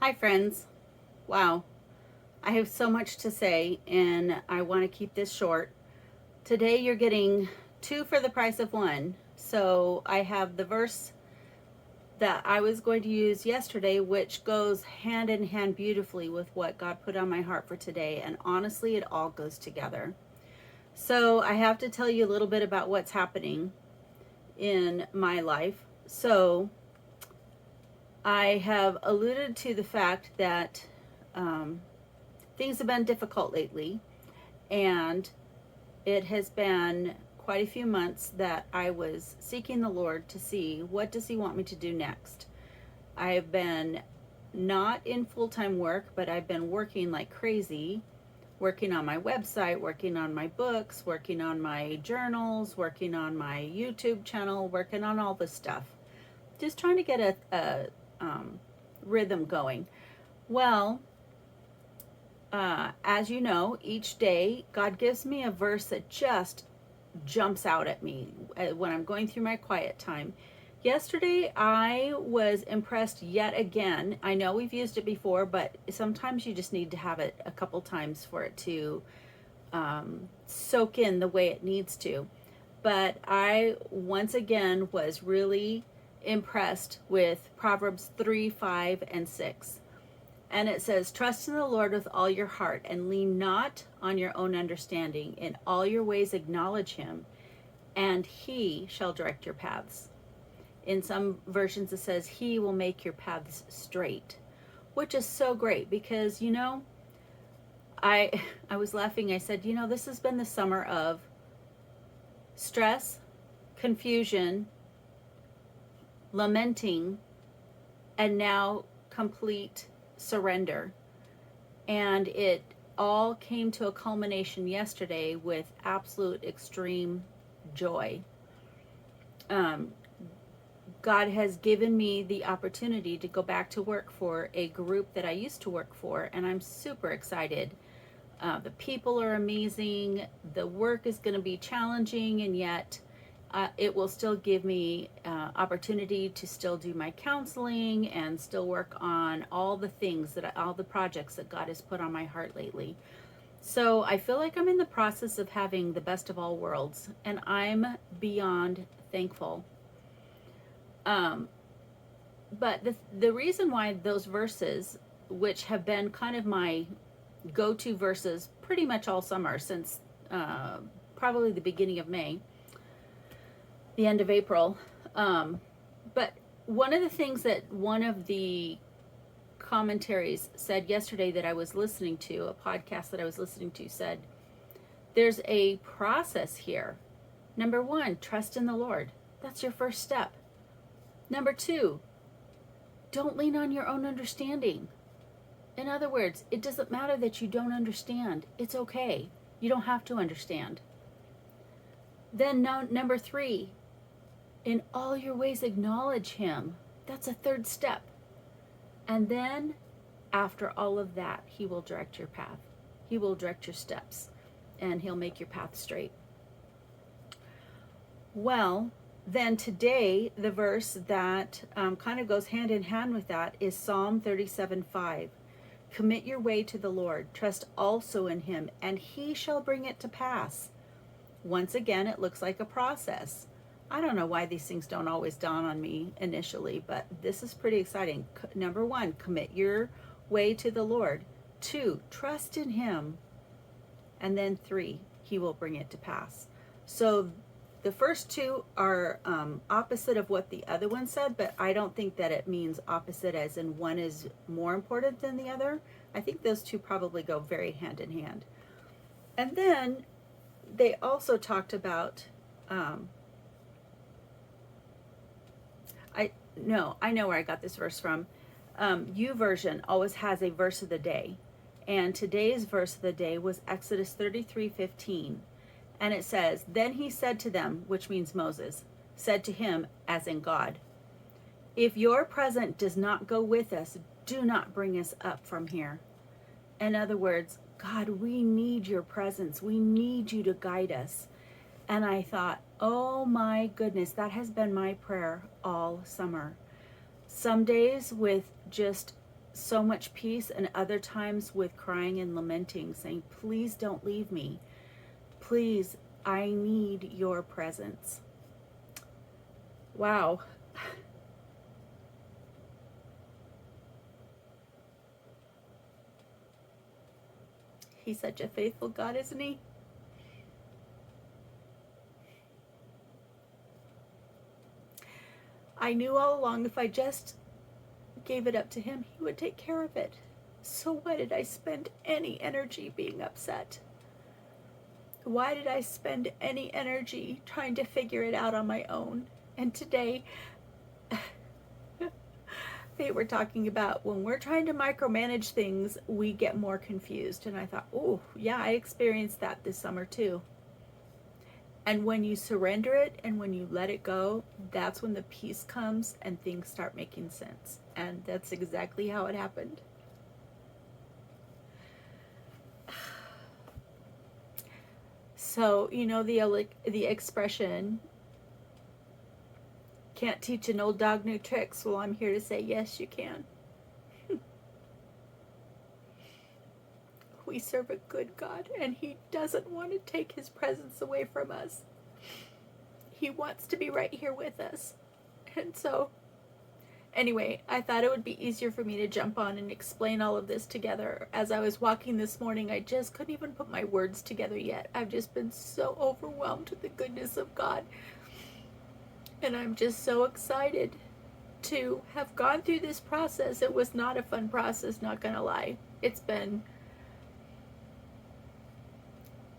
Hi, friends. Wow, I have so much to say, and I want to keep this short. Today, you're getting two for the price of one. So, I have the verse that I was going to use yesterday, which goes hand in hand beautifully with what God put on my heart for today. And honestly, it all goes together. So, I have to tell you a little bit about what's happening in my life. So, I have alluded to the fact that um, things have been difficult lately, and it has been quite a few months that I was seeking the Lord to see what does he want me to do next. I have been not in full-time work, but I've been working like crazy, working on my website, working on my books, working on my journals, working on my YouTube channel, working on all this stuff. Just trying to get a rhythm going. Well, as you know, each day God gives me a verse that just jumps out at me when I'm going through my quiet time. Yesterday, I was impressed yet again. I know we've used it before, but sometimes you just need to have it a couple times for it to soak in the way it needs to. But I once again was really impressed with Proverbs 3, 5, and 6. And it says, trust in the Lord with all your heart and lean not on your own understanding. In all your ways acknowledge him, and he shall direct your paths. In some versions, it says, he will make your paths straight, which is so great because, I, I was laughing. I said, this has been the summer of stress, confusion, lamenting, and now complete surrender. And it all came to a culmination yesterday with absolute extreme joy. Um, God has given me the opportunity to go back to work for a group that I used to work for, and I'm super excited. The people are amazing. The work is going to be challenging, and yet it will still give me opportunity to still do my counseling and still work on all the things all the projects that God has put on my heart lately. So I feel like I'm in the process of having the best of all worlds, and I'm beyond thankful. Um, but the reason why those verses, which have been kind of my go-to verses pretty much all summer since probably the beginning of May, the end of April. But one of the things that one of the commentaries said yesterday that I was listening to, a podcast that I was listening to, said, there's a process here. Number one, trust in the Lord. That's your first step. Number two, don't lean on your own understanding. In other words, it doesn't matter that you don't understand. It's okay. You don't have to understand. Then number three, in all your ways acknowledge him. That's a third step. And then after all of that, he will direct your path. He will direct your steps, and he'll make your path straight. Well, then today, the verse that kind of goes hand in hand with that is Psalm 37:5. Commit your way to the Lord. Trust also in him, and he shall bring it to pass. Once again, it looks like a process. I don't know why these things don't always dawn on me initially, but this is pretty exciting. Number one, commit your way to the Lord. Two, trust in him. And then three, he will bring it to pass. So the first two are opposite of what the other one said, but I don't think that it means opposite as in one is more important than the other. I think those two probably go very hand in hand. And then they also talked about I know where I got this verse from. YouVersion always has a verse of the day, and today's verse of the day was Exodus 33:15, and it says, "Then he said to them," which means Moses, said to him, as in God, "If your presence does not go with us, do not bring us up from here." In other words, God, we need your presence. We need you to guide us. And I thought, oh my goodness, that has been my prayer all summer. Some days with just so much peace, and other times with crying and lamenting, saying, please don't leave me. Please, I need your presence. Wow. He's such a faithful God, isn't he? I knew all along if I just gave it up to him, he would take care of it. So why did I spend any energy being upset? Why did I spend any energy trying to figure it out on my own? And today, they were talking about when we're trying to micromanage things, we get more confused. And I thought, oh, yeah, I experienced that this summer too. And when you surrender it and when you let it go, that's when the peace comes and things start making sense. And that's exactly how it happened. So, you know, the expression, can't teach an old dog new tricks. Well, I'm here to say, yes, you can. We serve a good God, and he doesn't want to take his presence away from us. He wants to be right here with us. And so, anyway, I thought it would be easier for me to jump on and explain all of this together. As I was walking this morning, I just couldn't even put my words together yet. I've just been so overwhelmed with the goodness of God. And I'm just so excited to have gone through this process. It was not a fun process, not gonna lie. It's been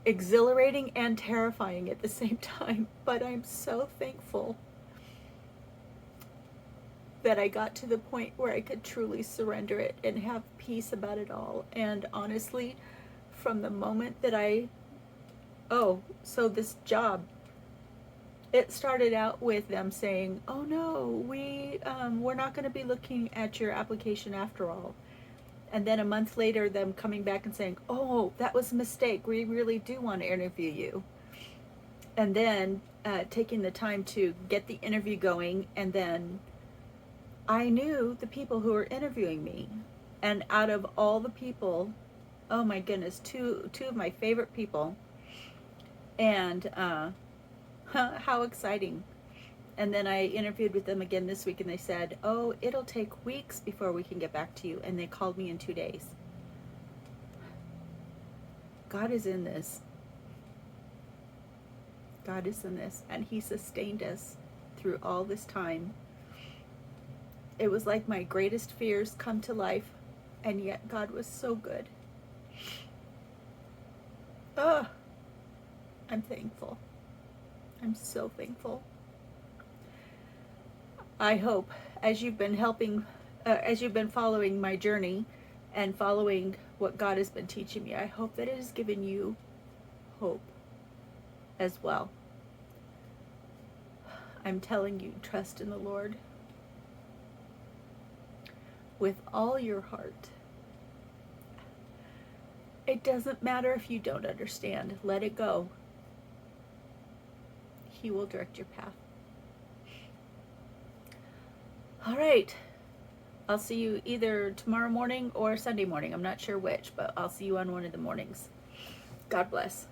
exhilarating and terrifying at the same time, but I'm so thankful that I got to the point where I could truly surrender it and have peace about it all. And honestly, from the moment that so this job, it started out with them saying, oh no, we're not going to be looking at your application after all. And then a month later, them coming back and saying, oh, that was a mistake, we really do want to interview you. And then taking the time to get the interview going. And then I knew the people who were interviewing me, and out of all the people, oh my goodness, two of my favorite people. And how exciting. And then I interviewed with them again this week, and they said, oh, it'll take weeks before we can get back to you. And they called me in 2 days. God is in this. God is in this. And he sustained us through all this time. It was like my greatest fears come to life, and yet God was so good. Oh, I'm thankful. I'm so thankful. I hope, as you've been following my journey and following what God has been teaching me, I hope that it has given you hope as well. I'm telling you, trust in the Lord with all your heart. It doesn't matter if you don't understand. Let it go. He will direct your path. All right. I'll see you either tomorrow morning or Sunday morning. I'm not sure which, but I'll see you on one of the mornings. God bless.